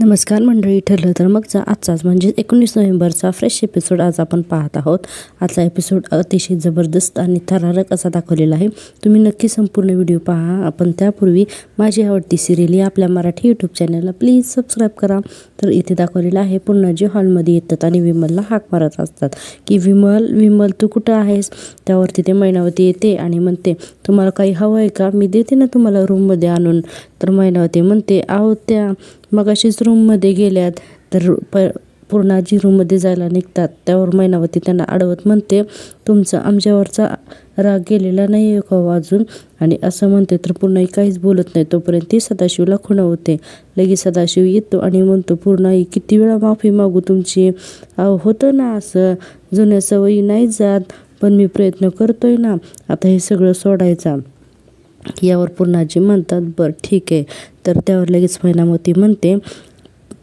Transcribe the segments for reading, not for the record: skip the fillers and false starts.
नमस्कार मंडळी, ठरलं तर मगचा आजचाच म्हणजे 19 नोव्हेंबरचा फ्रेश एपिसोड आज आपण पाहत आहोत. आजचा एपिसोड अतिशय जबरदस्त आणि थरारक असा दाखवलेला आहे. तुम्ही नक्की संपूर्ण व्हिडिओ पहा. आपण त्यापूर्वी माझी आवडती सिरियल या आपल्या मराठी यूट्यूब चॅनलला प्लीज सबस्क्राईब करा. तर इथे दाखवलेलं आहे पूर्णाजी हॉलमध्ये येतात आणि विमलला हाक मारत असतात की विमल तू कुठं आहेस. त्यावरती ते मैनावती येते आणि म्हणते तुम्हाला काही हवं आहे का, मी देते ना तुम्हाला रूममध्ये आणून. तर मैनावती म्हणते आहो त्या मगाशीच रूममध्ये गेल्यात. तर पूर्णाजी रूममध्ये जायला निघतात. त्यावर मैनावती त्यांना अडवत म्हणते तुमचा आमच्यावरचा राग गेलेला नाही आहे का अजून, आणि असं म्हणते. तर पूर्णाई काहीच बोलत नाही. तोपर्यंत ती सदाशिवला खुणवते. लगेच सदाशिव येतो आणि म्हणतो पूर्णाई किती वेळा माफी मागू तुमची. अहो होतं ना असं, जुन्या सवयी नाही जात, पण मी प्रयत्न करतोय ना आता हे सगळं सोडायचा. यावर पूर्णाजी म्हणतात बरं ठीक आहे. तर त्यावर लगेच मैनावती म्हणते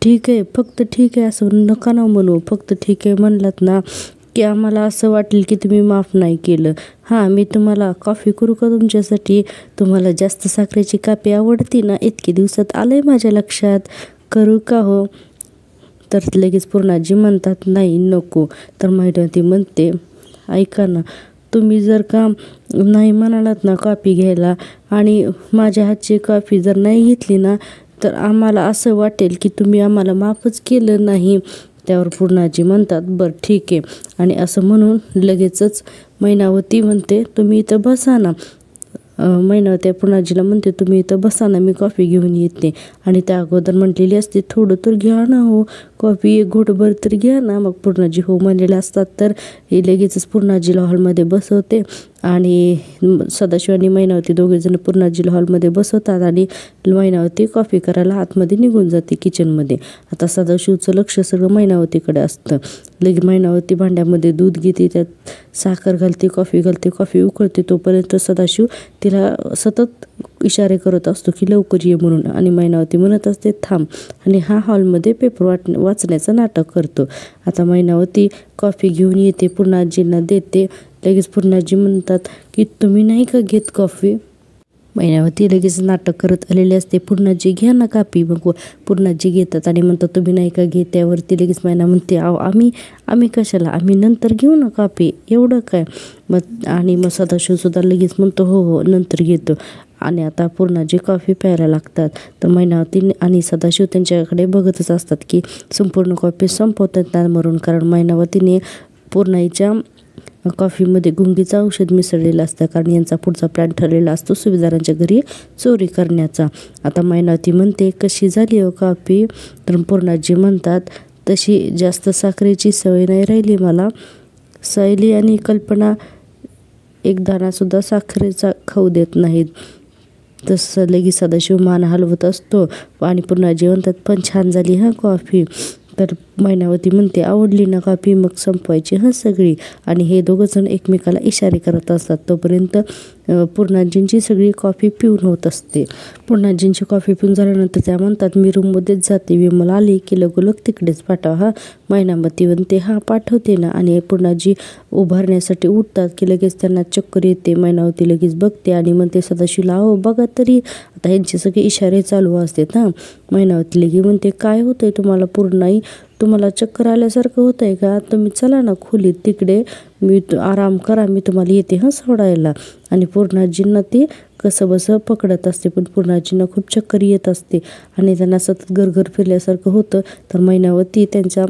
ठीक आहे, फक्त ठीक आहे असं नका ना म्हणू. फक्त ठीक आहे म्हणलात ना की आम्हाला असं वाटेल की तुम्ही माफ नाही केलं. हां, मी तुम्हाला कॉफी करू का तुमच्यासाठी. तुम्हाला जास्त साखरेची कापी आवडती ना, इतके दिवसात आलंय माझ्या लक्षात, करू का हो. तर लगेच पूर्णाजी म्हणतात नाही नको. तर मैनावती म्हणते ऐका ना, तुम्ही जर का नाही म्हणालात ना कॉफी घ्यायला आणि माझ्या हातची कॉफी जर नाही घेतली ना तर आम्हाला असं वाटेल की तुम्ही आम्हाला माफच केलं नाही. त्यावर पूर्णाजी म्हणतात बरं ठीक आहे. आणि असं म्हणून लगेचच मैनावती म्हणते तुम्ही इथं बसा ना. मैनावती पूर्णाजीला म्हणते तुम्ही इथं बसा ना, मी कॉफी घेऊन येते. आणि त्या अगोदर म्हटलेली असते थोडं तर घ्या ना हो कॉफी, एक घोटभर तर घ्या ना. मग पूर्णाजी हो म्हणलेले असतात. तर हे लगेचच पूर्णाजीला हॉलमध्ये बसवते आणि सदाशिव आणि मैनावती दोघेजण पूर्णाजीला हॉलमध्ये बसवतात आणि मैनावती कॉफी करायला आतमध्ये निघून जाते किचनमध्ये. आता सदाशिवचं लक्ष सगळं मैनावतीकडे असतं. लगे मैनावती भांड्यामध्ये दूध घेते, त्यात साखर घालते, कॉफी घालते, कॉफी उकळते. तोपर्यंत सदाशिव तिला सतत इशारे करत असतो की लवकर ये म्हणून. आणि मैनावती म्हणत असते थांब, आणि हा हॉलमध्ये पेपर वाचण्याचं नाटक करतो. आता मैनावती कॉफी घेऊन येते, पूर्णाजींना देते. लगेच पूर्णाजी म्हणतात की तुम्ही नाही का घेत कॉफी. मैनावती लगेच नाटक करत आलेली असते पूर्णाजी घ्या ना कापी. मग पूर्णाजी घेतात आणि म्हणतात तुम्ही नाही का घेत. त्यावरती लगेच मैना म्हणते अहो आम्ही कशाला, आम्ही नंतर घेऊ ना कापी, एवढं काय. मग सदाशिवसुद्धा लगेच म्हणतो हो नंतर घेतो. आणि आता पूर्णाजी कॉफी प्यायला लागतात. तर मैनावती आणि सदाशिव त्यांच्याकडे बघतच असतात की संपूर्ण कॉफी संपवतात ना म्हणून. कारण मैनावतीने पूर्णाईच्या कॉफीमध्ये गुंगीचं औषध मिसळलेलं असतं, कारण यांचा पुढचा प्लॅन ठरलेला असतो सुभेदारांच्या घरी चोरी करण्याचा. आता मैनावती म्हणते कशी झाली हो कॉफी. तर पूर्णाजी म्हणतात तशी जास्त साखरेची सवय नाही राहिली मला. सायली आणि कल्पना एक दाणासुद्धा साखरेचा खाऊ देत नाहीत. तसं लगेच सदाशिव मान हलवत असतो आणि पूर्णाजी म्हणतात पण छान झाली हां कॉफी. तर मैनावती म्हणते आवडली ना कॉफी, मग संपवायची हां सगळी. आणि हे दोघंजण एकमेकाला इशारे करत असतात. तोपर्यंत पूर्णाजींची सगळी कॉफी पिऊन होत असते. पूर्णाजींची कॉफी पिऊन झाल्यानंतर त्या म्हणतात मी रूममध्येच जाते, विमल आली की लगोलग तिकडेच पाठवा हा. मैनावती म्हणते हां पाठवते ना. आणि पूर्णाजी उभारण्यासाठी उठतात की लगेच त्यांना चक्कर येते. मैनावती लगेच बघते आणि म्हणते सदाशिवला अहो बघा तरी. आता ह्यांचे सगळे इशारे चालू असतात हां. मैनावती लगे म्हणते काय होतंय तुम्हाला पूर्णाई, तुम्हाला चक्कर आल्यासारखं होतं आहे का, तुम्ही चला ना खोलीत तिकडे, मी आराम करा, मी तुम्हाला येते हां सोडायला. आणि पूर्णाजींना ती कसं बसं पकडत असते, पण पूर्णाजींना खूप चक्कर येत असते आणि त्यांना सतत गरगर फिरल्यासारखं होतं. तर मैनावती त्यांचा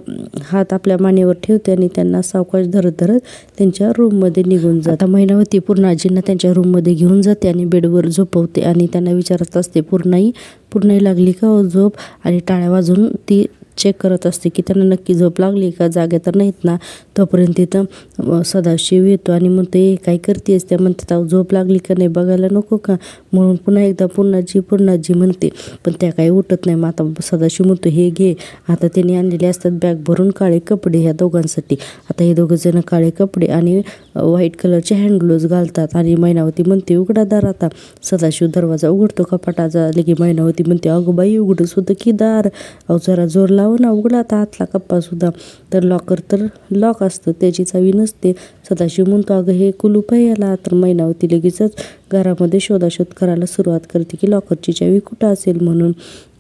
हात आपल्या मानेवर ठेवते आणि त्यांना सावकाश धरत धरत त्यांच्या रूममध्ये निघून जाते. आता मैनावती पूर्णाजींना त्यांच्या रूममध्ये घेऊन जाते आणि बेडवर झोपवते आणि त्यांना विचारत असते पूर्णाई लागली का हो झोप. आणि टाळ्या वाजवून ती चेक करत असते की त्यांना नक्की झोप लागली का, जागे तर नाहीत ना. तोपर्यंत तिथं सदाशिव येतो आणि म्हणते काय करतेस. त्या म्हणतात अहो झोप लागली का नाही बघायला नको का, म्हणून पुन्हा एकदा पूर्णाजी म्हणते. पण त्या काही उठत नाही. मग आता सदाशिव म्हणतो हे घे. आता त्यांनी आणलेले असतात बॅग भरून काळे कपडे ह्या दोघांसाठी. आता हे दोघंजण काळे कपडे आणि व्हाईट कलरचे हँड ग्लोव्ज घालतात. आणि मैनावती म्हणते उघडा दार. आता सदाशिव दरवाजा उघडतो कपाटाचा. लगे मैनावती म्हणते अगं बाई उघडच होतं की दार, अहो जरा जोर लावा जावं ना, उघडा आता आतला कप्पासुद्धा. तर लॉकर तर लॉक असतं, त्याची चावी नसते. सदाशिव म्हणतो अगं हे कुलूप आहे याला. तर मैनावती लगेचच घरामध्ये शोधाशोध करायला सुरुवात करते की लॉकरची चावी कुठं असेल म्हणून.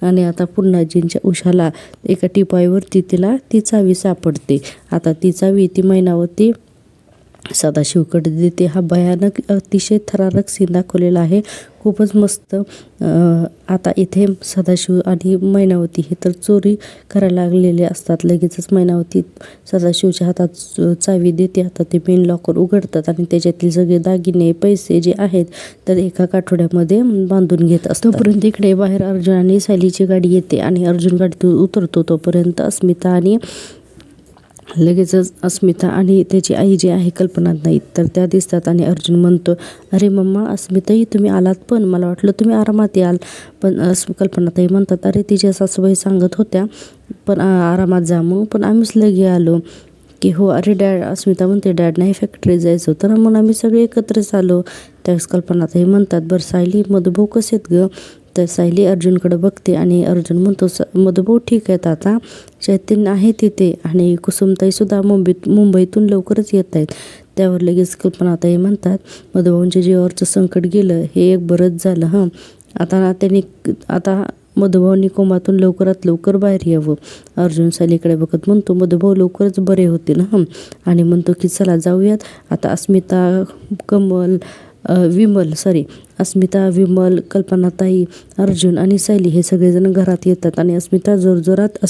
आणि आता पूर्णाजींच्या उशाला एका टिपाईवरती तिला ती चावी सापडते. आता ती चावी ती मैनावती सदाशिवकडे देते. हा भयानक अतिशय थरारक सीन दाखवलेला आहे, खूपच मस्त. आता इथे सदाशिव आणि मैनावती हे तर चोरी करायला लागलेले असतात. लगेचच मैनावती सदाशिवच्या हातात चावी देते. आता ते मेन लॉकर उघडतात आणि त्याच्यातील सगळे दागिने पैसे जे आहेत तर एका काठोड्यामध्ये बांधून घेत असतात. तोपर्यंत इकडे बाहेर अर्जुन आणि सायलीची गाडी येते आणि अर्जुन गाडीतून उतरतो. तोपर्यंत अस्मिता आणि त्याची आई जी आहे कल्पना नाहीत तर त्या दिसतात. आणि अर्जुन म्हणतो अरे मम्मा अस्मिताई तुम्ही आलात, पण मला वाटलं तुम्ही आरामात याल. पण कल्पनाताई म्हणतात अरे तिच्या सासूबाई सांगत होत्या पण आरामात जा मग, पण आम्हीच लगे आलो की हो. अरे डॅड, अस्मिता म्हणते डॅड नाही फॅक्टरी जायचं होतं ना म्हणून आम्ही सगळे एकत्रच आलो. त्यावेळेस कल्पनाताई म्हणतात बरं सायली मधुभाऊ कसे आहेत गं. तर सायली अर्जुनकडे बघते आणि अर्जुन म्हणतो मधुभाऊ ठीक आहेत, आता चैतन्य आहे तिथे आणि कुसुमताईसुद्धा मुंबईतून लवकरच येत आहेत. त्यावर लगेच कल्पनाताई म्हणतात मधुभाऊंच्या जीवावरचं संकट गेलं हे एक बरंच झालं हं. आता मधुभाऊंनी कोमातून लवकरात लवकर बाहेर यावं. अर्जुन सायलीकडे बघत म्हणतो मधुभाऊ लवकरच बरे होतील हं. आणि म्हणतो की चला जाऊयात. आता अस्मिता, विमल, कल्पनाताई, अर्जुन आणि सायली हे सगळेजण घरात येतात आणि अस्मिता जोरजोरात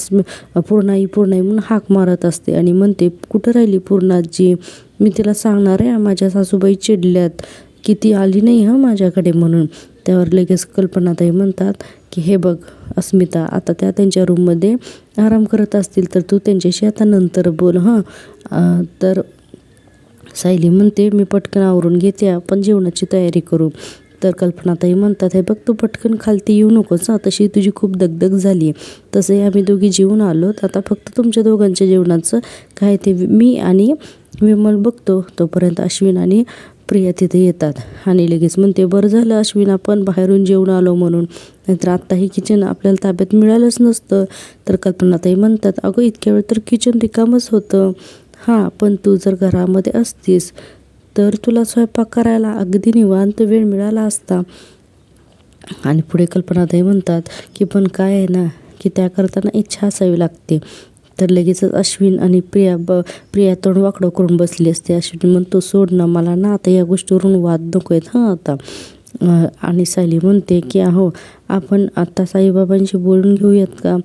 पूर्णाई म्हणून हाक मारत असते आणि म्हणते कुठं राहिली पूर्णाजी, मी तिला सांगणार आहे माझ्या सासूबाई चिडल्यात की ती आली नाही हं माझ्याकडे म्हणून. त्यावर लगेच कल्पनाताई म्हणतात की हे बघ अस्मिता, आता त्या त्यांच्या रूममध्ये आराम करत असतील तर तू त्यांच्याशी आता नंतर बोल हं. तर सायली म्हणते मी पटकन आवरून घेते, आपण जेवणाची तयारी करू. तर कल्पनाताई म्हणतात हे बघ तू पटकन खालती येऊ नकोस, तशी तुझी खूप दगदग झाली. तसंही आम्ही दोघी जेवून आलोत, आता फक्त तुमच्या दोघांच्या जेवणाचं काय ते मी आणि विमल बघतो. तोपर्यंत अश्विन आणि प्रिया तिथे येतात आणि लगेच म्हणते बरं झालं अश्विन आपण बाहेरून जेवून आलो म्हणून, नाहीतर आत्ताही किचन आपल्याला ताब्यात मिळालंच नसतं. तर कल्पनाताई म्हणतात अगं इतक्या वेळ तर किचन रिकामच होतं. हां पण तू जर घरामध्ये असतीस तर तुला स्वयंपाक करायला अगदी निवांत वेळ मिळाला असता. आणि पुढे कल्पनाताई म्हणतात की पण काय आहे ना की त्या करताना इच्छा असावी लागते. तर लगेचच अश्विन आणि प्रिया तोंड वाकडं करून बसली असते. अश्विन म्हणतो सोड ना मला ना, आता या गोष्टीवरून वाद नको आहेत हां आता. आणि सायली म्हणते की अहो आपण आत्ता साईबाबांशी बोलून घेऊयात का.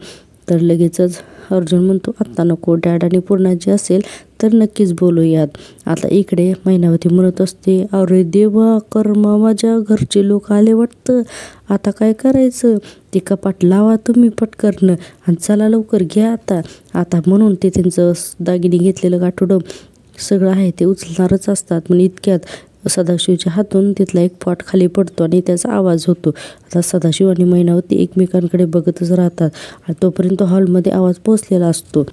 तर लगेचच अर्जुन म्हणतो आत्ता नको, डॅड आणि पूर्णाजी असेल तर नक्कीच बोलूयात. आता इकडे मैनावती म्हणत असते अरे देवा कर्मा, माझ्या घरचे लोक आले वाटतं, आता काय करायचं. ते कपाट लावा तुम्ही पटकन आणि चला लवकर घ्या आता म्हणून ते त्यांचं दागिने घेतलेलं गाठोडं सगळं आहे ते उचलणारच असतात. पण इतक्यात सदाशिवच्या हातून तिथला एक पॉट खाली पडतो आणि त्याचा आवाज होतो. आता सदाशिव आणि मैनावती एकमेकांकडे बघतच राहतात आणि तोपर्यंत हॉलमध्ये आवाज पोचलेला असतो.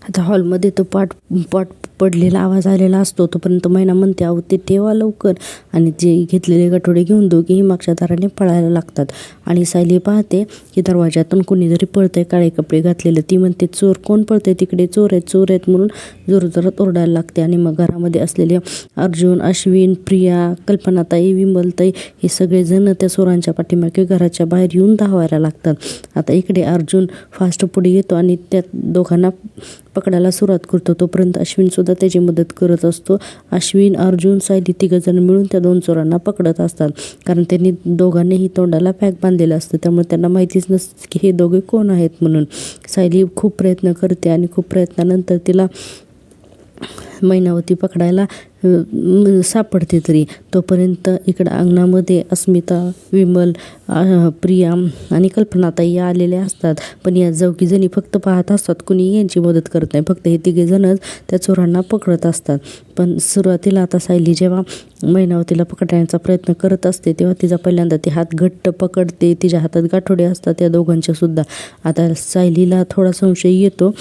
आता हॉलमध्ये तो पॉट पडलेला आवाज आलेला असतो. तोपर्यंत मैना म्हणते अहो ते ठेवा लवकर, आणि जे घेतलेले गाठोडे घेऊन दोघेही मागच्या दाराने पळायला लागतात. आणि सायली पाहते की दरवाजातून कोणीतरी पळतंय काळे कपडे घातलेलं. ती म्हणते चोर कोण पळतंय तिकडे, चोर आहेत म्हणून जोरजोरात ओरडायला लागते. आणि मग घरामध्ये असलेले अर्जुन, अश्विन, प्रिया, कल्पनाताई, विमलताई हे सगळेजण त्या चोरांच्या पाठीमागे घराच्या बाहेर येऊन धावायला लागतात. आता इकडे अर्जुन फास्ट पुढे येतो आणि त्या दोघांना पकडायला सुरुवात करतो. तोपर्यंत अश्विन सुद्धा त्याची मदत करत असतो. अश्विन, अर्जुन, सायली तिघजण मिळून त्या दोन चोरांना पकडत असतात, कारण त्यांनी दोघांनीही तोंडाला पॅक बांधलेलं असतं, त्यामुळे त्यांना माहितीच नसतं की हे दोघे कोण आहेत म्हणून. सायली खूप प्रयत्न करते आणि खूप प्रयत्नानंतर तिला मैनावती पकडायला सापडते तरी. तोपर्यंत इकडं अंगणामध्ये अस्मिता, विमल, प्रिया आणि कल्पनाताई आलेल्या असतात. पण या चौघीजणी फक्त पाहत असतात, कुणी यांची मदत करत नाही. फक्त हे तिघेजणच त्या चोरांना पकडत असतात. पण सुरुवातीला आता सायली जेव्हा मैनावतीला पकडण्याचा प्रयत्न करत असते तेव्हा तिचा पहिल्यांदा ती हात घट्ट पकडते. तिच्या हातात गाठोडे असतात त्या दोघांच्या सुद्धा. आता सायलीला थोडा संशय येतो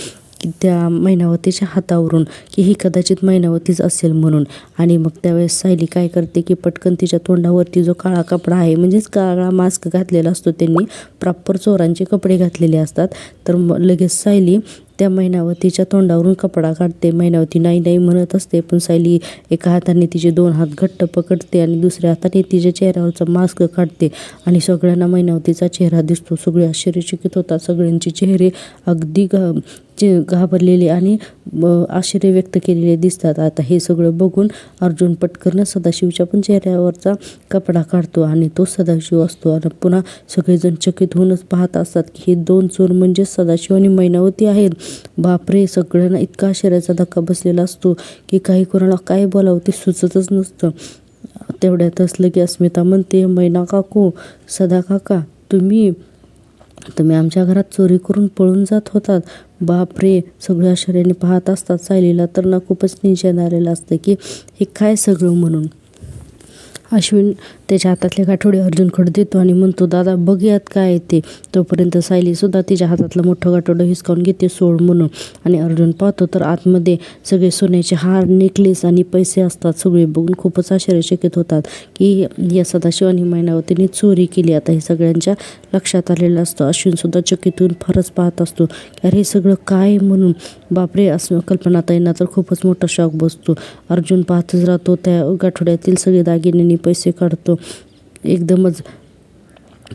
की त्या मैनावतीच्या हातावरून की ही कदाचित मैनावतीच असेल म्हणून. आणि मग त्यावेळेस सायली काय करते की पटकन तिच्या तोंडावरती जो काळा कपडा आहे, म्हणजेच काळा मास्क घातलेला असतो, त्यांनी प्रॉपर चोरांचे कपडे घातलेले असतात. तर लगेच सायली त्या मैनावतीच्या तोंडावरून कपडा काढते. मैनावती नाही नाही म्हणत असते, पण सायली एका हाताने तिचे 2 हात घट्ट पकडते आणि दुसऱ्या हाताने तिच्या चेहऱ्यावरचा मास्क काढते आणि सगळ्यांना मैनावतीचा चेहरा दिसतो. सगळे आश्चर्यचकित होतात. सगळ्यांचे चेहरे अगदी घाबरलेले आणि आश्चर्य व्यक्त केलेले दिसतात. आता हे सगळं बघून अर्जुन पटकन सदाशिवच्या पण चेहऱ्यावरचा कपडा काढतो आणि तो सदाशिव असतो. आणि पुन्हा सगळेजण चकित होऊनच पाहत असतात की हे 2 चोर म्हणजे सदाशिव आणि मैनावती आहेत. बापरे, सगळ्यांना इतका आश्चर्याचा धक्का बसलेला असतो की काही कोणाला काय बोलावं ते सुचतच नसतं. तेवढ्यातच लगे अस्मिता म्हणते, मैना काकू, सदा काका, तुम्ही आमच्या घरात चोरी करून पळून जात होतात. बापरे, सगळ्या आश्चर्याने पाहत असतात. सायलीला तर ना खूपच टेन्शन आलेलं असतं की हे काय सगळं म्हणून. अश्विन त्याच्या हातातले गाठोडे अर्जुनकडे देतो आणि म्हणतो, दादा बघूयात काय आहे ते. तोपर्यंत सायलीसुद्धा तिच्या हातातलं मोठं गाठोडं हिसकावून घेते, सोड म्हणून. आणि अर्जुन पाहतो तर आतमध्ये सगळे सोन्याचे हार, नेकलेस आणि पैसे असतात. सगळे बघून खूपच आश्चर्यचकित होतात की या सदाशिव आणि मैनावतीने चोरी केली. आता हे सगळ्यांच्या लक्षात आलेलं असतं. अश्विनसुद्धा चकित होऊन फारच पाहत असतो की अरे सगळं काय म्हणून. बापरे, असं कल्पनाताईंना तर खूपच मोठा शॉक बसतो. अर्जुन पाहतच राहतो. त्या गाठोड्यातील सगळे दागिन्यांनी पैसे काढतो एकदमच.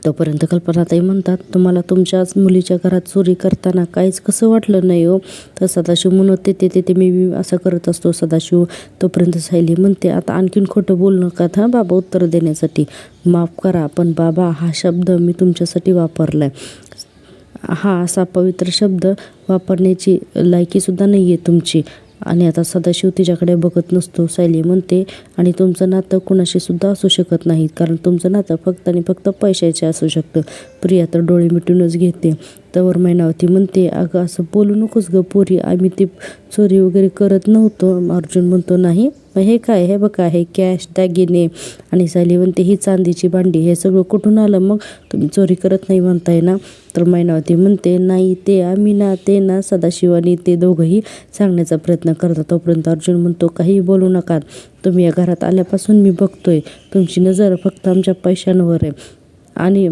तोपर्यंत कल्पनाताई म्हणतात, तुम्हाला तुमच्याच मुलीच्या घरात चोरी करताना काहीच कसं वाटलं नाही हो. तर सदाशिव म्हणत, ते मी असं करत असतो सदाशिव. तोपर्यंत सायली म्हणते, आता आणखीन खोटं बोलू नका हां बाबा उत्तर देण्यासाठी. माफ करा, पण बाबा हा शब्द मी तुमच्यासाठी वापरला आहे. हा असा पवित्र शब्द वापरण्याची लायकीसुद्धा नाही आहे तुमची. आणि आता सदाशिव तिच्याकडे बघत नसतो. सायली म्हणते, आणि तुमचं नातं कुणाशी सुद्धा असू शकत नाही, कारण तुमचं नातं फक्त आणि फक्त पैशाचे असू शकतं. प्रिया तर डोळे मिटूनच घेते. तवर मैनावती म्हणते, अगं असं बोलू नकोस गं पोरी, आम्ही ती चोरी वगैरे करत नव्हतो. अर्जुन म्हणतो, नाही मग हे काय, हे बघा हे कॅश, दागिने. आणि सायली म्हणते, ही चांदीची भांडी, हे सगळं कुठून आलं मग, तुम्ही चोरी करत नाही म्हणताय ना. तर मैनावती म्हणते, नाही ते आम्ही ना, ते ना सदाशिव आणि ते दोघंही सांगण्याचा प्रयत्न करतात. तोपर्यंत अर्जुन म्हणतो, काही बोलू नका, तुम्ही या घरात आल्यापासून मी बघतोय तुमची नजर फक्त आमच्या पैशांवर आहे. आणि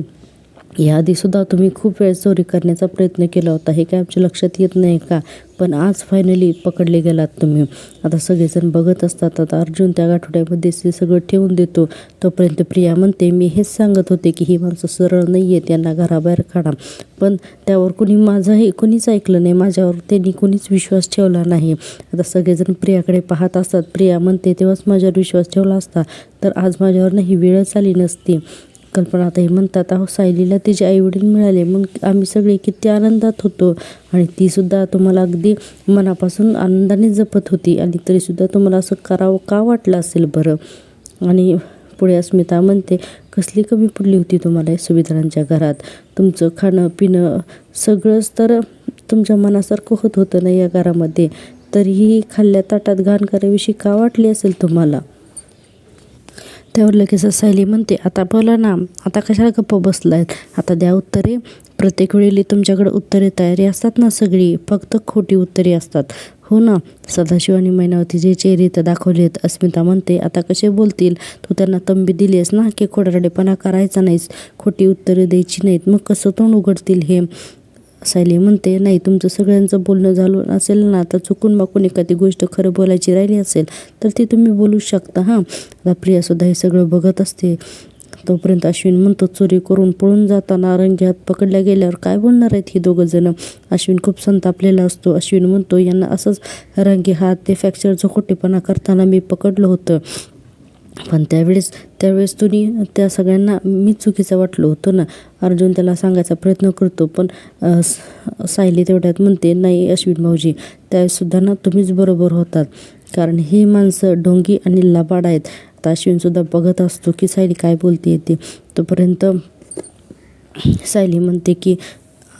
याआधीसुद्धा तुम्ही खूप वेळ चोरी करण्याचा प्रयत्न केला होता, हे काय आमच्या लक्षात येत नाही का. पण आज फायनली पकडले गेलात तुम्ही. आता सगळेजण बघत असतात. आता अर्जुन त्या गाठोड्यामध्ये ते सगळं ठेवून देतो. तोपर्यंत प्रिया म्हणते, मी हेच सांगत होते की ही माणसं सरळ नाही आहेत, त्यांना घराबाहेर काढा. पण त्यावर कोणीच ऐकलं नाही, माझ्यावर त्यांनी कोणीच विश्वास ठेवला नाही. आता सगळेजण प्रियाकडे पाहत असतात. प्रिया म्हणते, तेव्हाच माझ्यावर विश्वास ठेवला असता तर आज माझ्यावर नाही वेळच आली नसती. कल्पनाताई म्हणतात, अहो सायलीला तिचे आईवडील मिळाले, मग आम्ही सगळे किती आनंदात होतो. आणि तीसुद्धा तुम्हाला अगदी मनापासून आनंदाने जपत होती, आणि तरीसुद्धा तुम्हाला असं करावं का वाटलं असेल बरं. आणि पुढे अस्मिता म्हणते, कसली कमी पडली होती तुम्हाला या सुविधांच्या घरात. तुमचं खाणं पिणं सगळंच तर तुमच्या मनासारखं होत होतं ना या घरामध्ये, तरीही खाल्ल्या ताटात घाण कराविषयी का वाटली असेल तुम्हाला. त्यावर लगेच सायली म्हणते, आता बोला ना, आता कशाला गप्प बसलायत, आता द्या उत्तरे. प्रत्येक वेळेला तुमच्याकडे उत्तरे तयारी असतात ना सगळी, फक्त खोटी उत्तरे असतात. हो ना. सदाशिव आणि मैनावतीचे चेहरे तर दाखवले आहेत. अस्मिता म्हणते, आता कसे बोलतील, तू त्यांना तंबी दिलीस ना की खोटारडेपणा करायचा नाहीस, खोटी उत्तरे द्यायची नाहीत, मग कसं तोंड उघडतील हे. सायली म्हणते, नाही तुमचं सगळ्यांचं बोलणं झालं असेल ना, तर चुकून माकून एखादी गोष्ट खरं बोलायची राहिली असेल तर ती तुम्ही बोलू शकता हां. आता प्रियासुद्धा हे सगळं बघत असते. तोपर्यंत अश्विन म्हणतो, चोरी करून पळून जाताना रंगेहात पकडल्या गेल्यावर काय बोलणार आहेत ही दोघं जण. अश्विन खूप संतापलेला असतो. अश्विन म्हणतो, यांना असंच रंगेहात ते फ्रॅक्चरचं खोटेपणा करताना मी पकडलं होतं, पण त्यावेळेस तुम्ही त्या सगळ्यांना मी चुकीचं वाटलं होतं ना. अर्जुन त्याला सांगायचा प्रयत्न करतो, पण सायली तेवढ्यात म्हणते, नाही अश्विन भाऊजी, त्यावेळेससुद्धा ना तुम्हीच बरोबर होतात, कारण ही माणसं ढोंगी आणि लबाड आहेत. आता अश्विनसुद्धा बघत असतो की सायली काय बोलते ते. तोपर्यंत सायली म्हणते की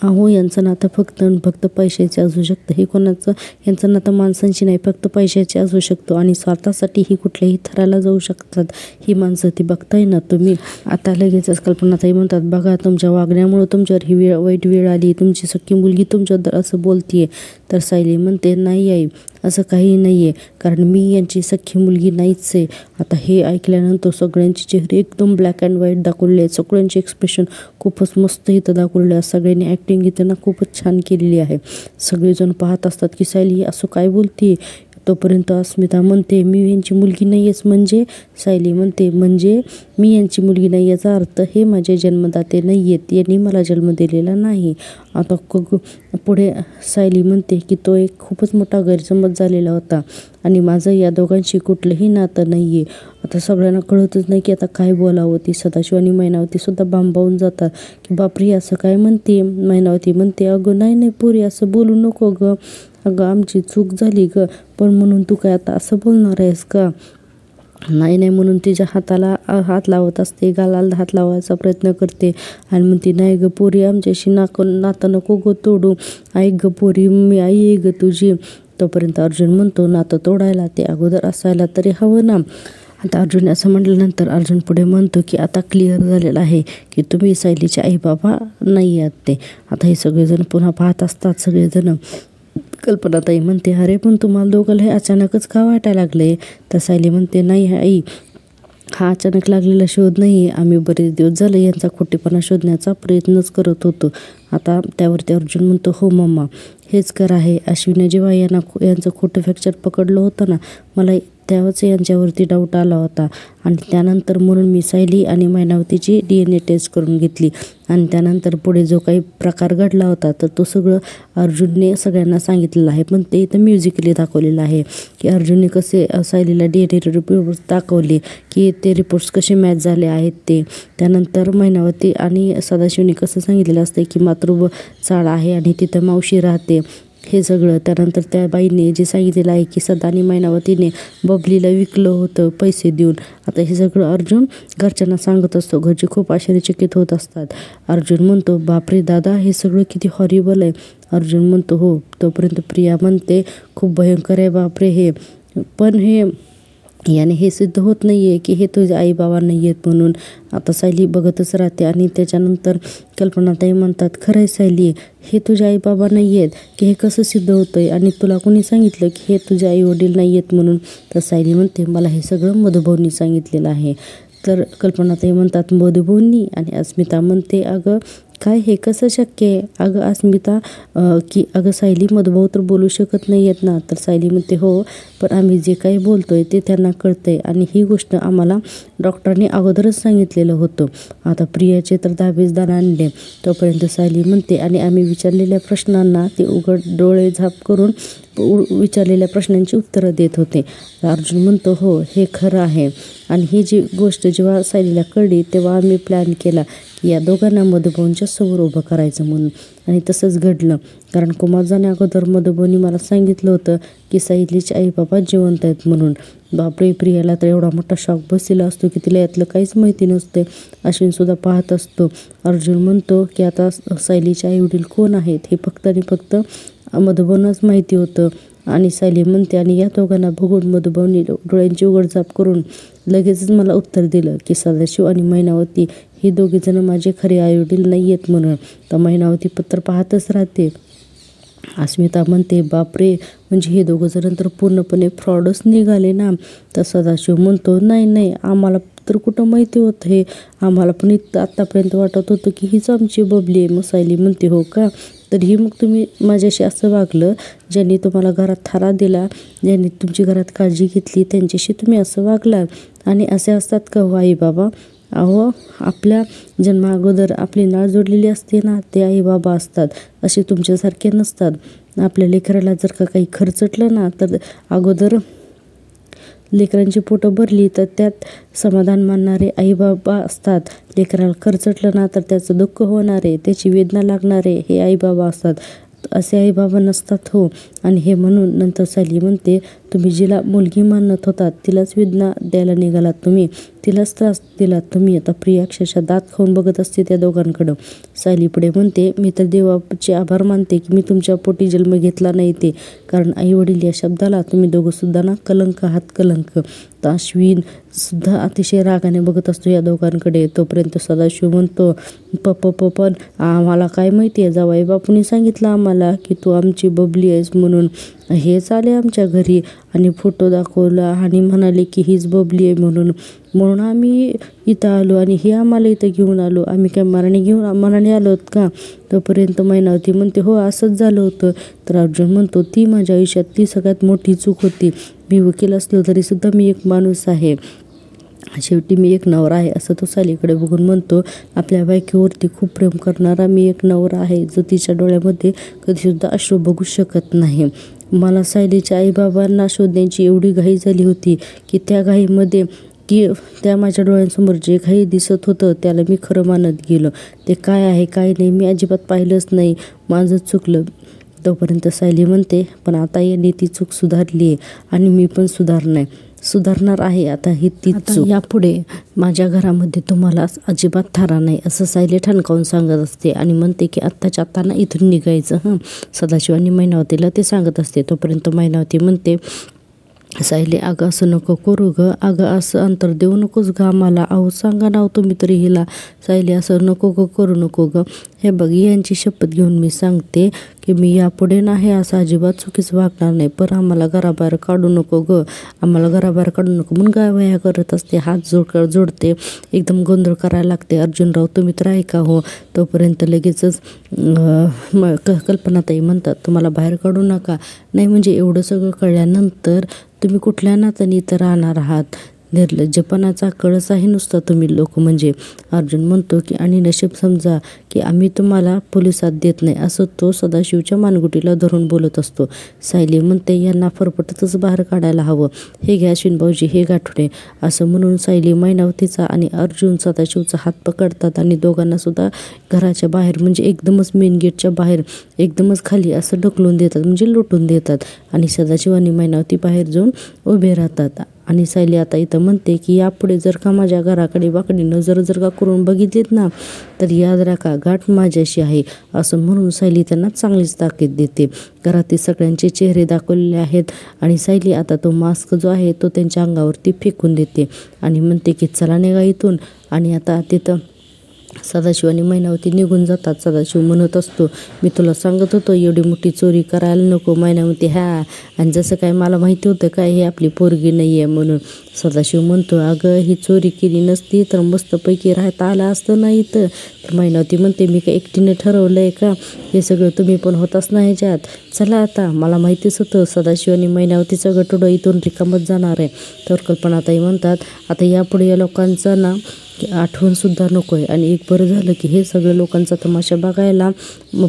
अहो यांचं नातं फक्त आणि फक्त पैशाचे असू शकतं. हे कोणाचं यांचं नातं माणसांची नाही, फक्त पैशाचे असू शकतो आणि स्वार्थासाठी ही कुठल्याही थराला जाऊ शकतात. ही माणसं ती बघताय ना तुम्ही. आता लगेचच कल्पनाताई म्हणतात, बघा तुमच्या वागण्यामुळं तुमच्यावर ही वाईट वेळ आली, तुमची सख्खी मुलगी तुमच्याबद्दल असं बोलतीये. तर सायली म्हणते, नाही आई, असं काही नाही आहे, कारण मी यांची सख्खी मुलगी नाहीच आहे. आता हे ऐकल्यानंतर सगळ्यांचे चेहरे एकदम ब्लॅक अँड व्हाईट दाखवले आहेत. सगळ्यांचे एक्सप्रेशन खूपच मस्त इथं दाखवलेले आहेत. सगळ्यांनी ॲक्टिंग इथं ना खूपच छान केलेली आहे. सगळेजण पाहत असतात की सायली असं काय बोलते. तोपर्यंत अस्मिता म्हणते, मी यांची मुलगी नाही आहेच म्हणजे. सायली म्हणते, म्हणजे मी यांची मुलगी नाही याचा अर्थ हे माझे जन्मदाते नाही आहेत, यांनी मला जन्म दिलेला नाही. आता पुढे सायली म्हणते की तो एक खूपच मोठा गैरसमज झालेला होता आणि माझं या दोघांशी कुठलंही नातं नाही आहे. आता सगळ्यांना कळतच नाही की आता काय बोलावं. ती सदाशिव आणि मैनावतीसुद्धा भांबावून जातात की बापरे असं काय म्हणते. मैनावती म्हणते, अगं नाही नाही पोरी, असं बोलू नको गं, अगं आमची चूक झाली गं, पण म्हणून तू काय आता असं बोलणार आहेस का. नाही नाही म्हणून तिच्या हाताला हात लावत असते, गालाला हात लावायचा प्रयत्न करते आणि म्हणते, नाही गं पोरी, आमच्याशी नातं नको गं तोडू, ऐक गं पोरी, मी आई आहे गं तुझी. तोपर्यंत अर्जुन म्हणतो, नातं तोडायला ते अगोदर असायला तरी हवं ना. आता अर्जुन असं म्हटल्यानंतर अर्जुन पुढे म्हणतो की आता क्लिअर झालेलं आहे की तुम्ही सायलीचे आई बाबा नाही आहात ते. आता हे सगळेजण पुन्हा पाहत असतात सगळेजण. कल्पनाताई म्हणते, अरे पण तुम्हाला दोघांना हे अचानकच का वाटायला लागले. तर सायली म्हणते, नाही आई, हा अचानक लागलेला शोध नाही आहे, आम्ही बरेच दिवस झाले यांचा खोटेपणा शोधण्याचा प्रयत्नच करत होतो. आता त्यावरती अर्जुन म्हणतो, हो मम्मा, हेच कर आहे. अश्विनी जेव्हा यांचं खोटं फ्रॅक्चर पकडलं होतं ना, मला तेव्हाच यांच्यावरती डाऊट आला होता आणि त्यानंतर म्हणून मी सायली आणि मैनावतीची DNA टेस्ट करून घेतली आणि त्यानंतर पुढे जो काही प्रकार घडला होता तर तो सगळं अर्जुनने सगळ्यांना सांगितलेलं आहे. पण ते इथं म्युझिकली दाखवलेलं आहे की अर्जुनने कसे सायलीला DNA रिपोर्ट्स दाखवले की ते रिपोर्ट्स कसे मॅच झाले आहेत ते. त्यानंतर मैनावती आणि सदाशिवने कसं सांगितलेलं असतं की मातृ चाळ आहे आणि तिथं मावशी राहते हे सगळं. त्यानंतर त्या बाईने जे सांगितलेलं आहे की सदा आणि मैनावतीने बबलीला विकलं होतं पैसे देऊन. आता हे सगळं अर्जुन घरच्यांना सांगत असतो. घरचे खूप आश्चर्यचकित होत असतात. अर्जुन म्हणतो, बापरे दादा, हे सगळं किती हॉरिबल आहे. अर्जुन म्हणतो, हो. तोपर्यंत प्रिया म्हणते, खूप भयंकर आहे बापरे हे, पण याने हे सिद्ध होत नाही आहे की हे तुझे आई बाबा नाही आहेत म्हणून. आता सायली बघतच राहते आणि त्याच्यानंतर कल्पनाताई म्हणतात, खरं आहे सायली, हे तुझे आई बाबा नाही आहेत की हे कसं सिद्ध होतं आहे आणि तुला कोणी सांगितलं की हे तुझे आई वडील नाही आहेत म्हणून. तर सायली म्हणते, मला हे सगळं मधुभाऊंनी सांगितलेलं आहे. तर कल्पनाताई म्हणतात, मधुभाऊंनी. आणि अस्मिता म्हणते, अगं काय, हे कसं शक्य आहे. अगं अस्मिता की अगं सायली, मधुभाऊ तर बोलू शकत नाही आहेत ना. तर सायली म्हणते, हो, पण आम्ही जे काही बोलतोय ते त्यांना कळतंय आणि ही गोष्ट आम्हाला डॉक्टरने अगोदरच सांगितलेलं होतं. आता प्रियाचे तर 10-20 दान आणले. तोपर्यंत सायली म्हणते, आणि आम्ही विचारलेल्या प्रश्नांना ते उघड डोळे झाप करून विचारलेल्या प्रश्नांची उत्तरं देत होते. अर्जुन म्हणतो, हो, हे खरं आहे. आणि ही जी गोष्ट जेव्हा सायलीला कळली तेव्हा आम्ही प्लॅन केला की या दोघांना मधुभाऊंच्या समोर उभं करायचं म्हणून. आणि तसंच घडलं, कारण कुमार जाण्या अगोदर मधुभाऊंनी मला सांगितलं होतं की सायलीचे आई बाबा जिवंत आहेत म्हणून. बापरे, प्रियाला तर एवढा मोठा शॉक बसलेला असतो की तिला यातलं काहीच माहिती नसते. अश्विनसुद्धा पाहत असतो. अर्जुन म्हणतो की आता सायलीचे आई वडील कोण आहेत हे फक्त आणि फक्त मधुभाऊंनाच माहिती होतं. आणि सायली म्हणते, आणि या दोघांना बघून मधुभाऊंनी डोळ्यांची उघडझाप करून लगेचच मला उत्तर दिलं की सदाशिव आणि मैनावती ही दोघीजण माझे खरे आईवडील नाही आहेत म्हणून. तर मैनावती पत्र पाहतच राहते. अस्मिता म्हणते, बापरे, म्हणजे हे दोघंजण तर पूर्णपणे फ्रॉडच निघाले ना. तर सदाशिव म्हणतो, नाही नाही, आम्हाला तर कुठं माहिती होतं हे, आम्हाला पण आत्तापर्यंत वाटत होतं की हीच आमची बबली आहे. मग सायली म्हणते, हो का, तरीही मग तुम्ही माझ्याशी असं वागलं, ज्यांनी तुम्हाला घरात थारा दिला, ज्यांनी तुमची घरात काळजी घेतली, त्यांच्याशी तुम्ही असं वागला. आणि असे असतात का हो आई बाबा. अहो, आपल्या जन्मा अगोदर आपली नाळ जोडलेली असते ना, ते आई बाबा असतात, असे तुमच्यासारखे नसतात. आपल्या लेकराला जर का काही खर्चटलं ना, तर अगोदर लेकरांची पोटं भरली तर त्यात समाधान मानणारे आई बाबा असतात. लेकराला खर्चटलं ना तर त्याचं दुःख होणारे, त्याची वेदना लागणारे हे आई बाबा असतात. असे आई बाबा नसतात हो. आणि हे म्हणून नंतर सायली म्हणते, तुम्ही जिला मुलगी मानत होतात तिलाच वेदना द्यायला निघालात तुम्ही. तिलाच त्रास दिला तुम्ही. आता प्रिया अक्षरशः दात खाऊन बघत असते त्या दोघांकडं. सायली पुढे म्हणते, मी तर देवाचे आभार मानते की मी तुमच्या पोटी जन्म घेतला नाही ते, कारण आई वडील या शब्दाला तुम्ही दोघंसुद्धा ना कलंक आहात, कलंक. तर अश्विन सुद्धा अतिशय रागाने बघत असतो या दोघांकडे. तोपर्यंत सदाशिव म्हणतो, पण आम्हाला काय माहिती आहे, जावई बापूंनी सांगितलं आम्हाला की तू आमची बबली आहेस म्हणून. हेच आले आमच्या घरी आणि फोटो दाखवला आणि म्हणाले की हीच बबली आहे म्हणून आम्ही इथं आलो आणि हे आम्हाला इथं घेऊन आलो. आम्ही काय मनाने आलो आहोत का? तोपर्यंत मैनावती म्हणते, हो असंच झालं होतं. तर अर्जुन म्हणतो, ती माझ्या आयुष्यातली सगळ्यात मोठी चूक होती. मी वकील असलो तरीसुद्धा मी एक माणूस आहे, शेवटी मी एक नवरा आहे, असं तो सायलीकडे बघून म्हणतो. आपल्या बायकोवरती खूप प्रेम करणारा मी एक नवरा आहे, जो तिच्या डोळ्यामध्ये कधीसुद्धा अश्रू बघू शकत नाही. मला सायलीच्या आईबाबांना शोधण्याची एवढी घाई झाली होती की त्या घाईमध्ये की त्या माझ्या डोळ्यांसमोर जे काही दिसत होतं त्याला मी खरं मानत गेलो. ते काय आहे काय नाही मी अजिबात पाहिलंच नाही, माझं चुकलं. तोपर्यंत सायली म्हणते, पण आता यांनी ती चूक सुधारली आहे आणि मी पण सुधारणार आहे. आता ही ती चूक यापुढे माझ्या घरामध्ये तुम्हाला अजिबात थारा नाही, असं सायली ठणकावून सांगत असते आणि म्हणते की आत्ताच्या आत्ता ना इथून निघायचं. सदाशिव आणि मैनावतीला ते सांगत असते. तोपर्यंत मैनावती म्हणते, सायली अगं असं नको करू ग, अगं असं अंतर देऊ नकोस ग आम्हाला, अहो सांगा नाव तुम्ही तरी हिला. सायली असं नको ग करू नको ग, हे बघ यांची शपथ घेऊन मी सांगते की मी यापुढे नाही असं अजिबात चुकीचं वागणार नाही, पण आम्हाला घराबाहेर काढू नको ग, आम्हाला घराबाहेर काढू नको म्हणून गायवाया करत असते, हात जोडते, एकदम गोंधळ करायला लागते. अर्जुनराव तुम्ही तर ऐका हो. तोपर्यंत लगेचच कल्पनाताई म्हणतात, तुम्हाला बाहेर काढू नका. नाही म्हणजे एवढं सगळं कळल्यानंतर तुम्ही कुठल्या नात्याने इथं राहणार आहात? निर्लज्जपणाचा कळस आहे नुसता तुम्ही लोक म्हणजे. अर्जुन म्हणतो की आणि नशीब समजा की आम्ही तुम्हाला पोलिसात देत नाही, असं तो सदाशिवच्या मानगुटीला धरून बोलत असतो. सायली म्हणते, यांना फरफटतच बाहेर काढायला हवं, हे घ्या अश्विन भाऊजी, हे गाठोडे. असं म्हणून सायली मैनावतीचा आणि अर्जुन सदाशिवचा हात पकडतात आणि दोघांना सुद्धा घराच्या बाहेर म्हणजे एकदमच मेन गेटच्या बाहेर एकदमच खाली असं ढकलून देतात, म्हणजे लुटून देतात. आणि सदाशिव आणि मैनावती बाहेर जाऊन उभे राहतात. आणि सायली आता इथं म्हणते की यापुढे जर का माझ्या घराकडे वाकडी नजर जर का करून बघितलीत ना, तर याद राखा गाठ माझ्याशी आहे, असं म्हणून सायली त्यांना चांगलीच ताकीद देते. घरातील सगळ्यांचे चेहरे दाखवलेले आहेत आणि सायली आता तो मास्क जो आहे तो त्यांच्या अंगावरती फेकून देते आणि म्हणते की चला निघा इथून. आणि आता तिथं सदाशिव आणि मैनावती निघून जातात. सदाशिव म्हणत असतो, मी तुला सांगत होतो एवढी मोठी चोरी करायला नको. मैनावती, हा आणि जसं काय मला माहिती होतं काय हे आपली पोरगी नाही आहे म्हणून. सदाशिव म्हणतो, अगं ही चोरी केली नसती तर मस्तपैकी राहता आलं असतं नाही तर. मैनावती म्हणते, मी काय एकटीने ठरवलं आहे का, हे सगळं तुम्ही पण होताच नाही ह्याच्यात. चला आता, मला माहितीच होतं सदाशिव आणि मैनावतीचं गटोडं इथून रिकामच जाणार आहे. तर कल्पनाताई म्हणतात, आता यापुढे या लोकांचा ना आठवणसुद्धा नको आहे. आणि एक बरं झालं की हे सगळं लोकांचा तमाशा बघायला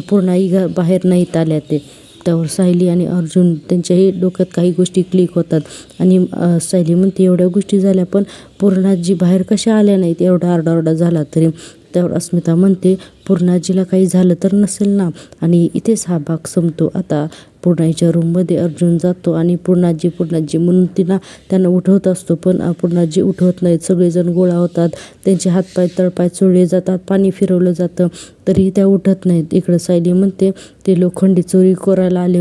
पूर्णाई बाहेर नाहीत आल्या ते. त्यावर सायली आणि अर्जुन त्यांच्याही डोक्यात काही गोष्टी क्लिक होतात आणि सायली म्हणते, एवढ्या गोष्टी झाल्या पण पूर्णाजी बाहेर कशा आल्या नाहीत, एवढा आरडाओरडा झाला तरी. त्यावर अस्मिता म्हणते, पूर्णाजीला काही झालं तर नसेल ना. आणि इथेच हा भाग संपतो. आता पूर्णाजीच्या रूममध्ये अर्जुन जातो आणि पूर्णाजी म्हणून त्यांना उठवत असतो, पण पूर्णाजी उठवत नाहीत. सगळेजण गोळा होतात, त्यांचे हातपाय तळपाय चोळले जातात, पाणी फिरवलं जातं, तरी त्या उठत नाहीत. इकडं सायली म्हणते, ते लोखंडी चोरी करायला आले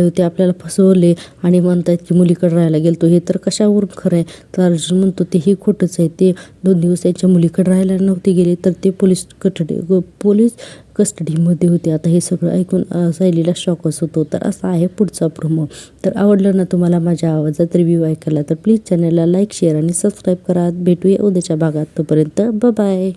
होते, आपल्याला फसवले आणि म्हणतात की मुलीकडे राहायला गेलतो, हे तर कशावरून खरं आहे. तर अर्जुन म्हणतो, तेही खोटंच आहे, ते 2 दिवस त्यांच्या मुलीकडे राहायला नव्हते गेले, तर ते पोलीस कस्टडीमध्ये होते. आता हे सगळं ऐकून सायलीला शॉकच होतो. तर असा आहे पुढचा प्रोमो. तर आवडलं ना तुम्हाला माझ्या आवाजात रिव्ह्यू ऐकायला, तर प्लीज चॅनलला लाईक, शेअर आणि सबस्क्राईब करा. भेटूया उद्याच्या भागात. तोपर्यंत बाय.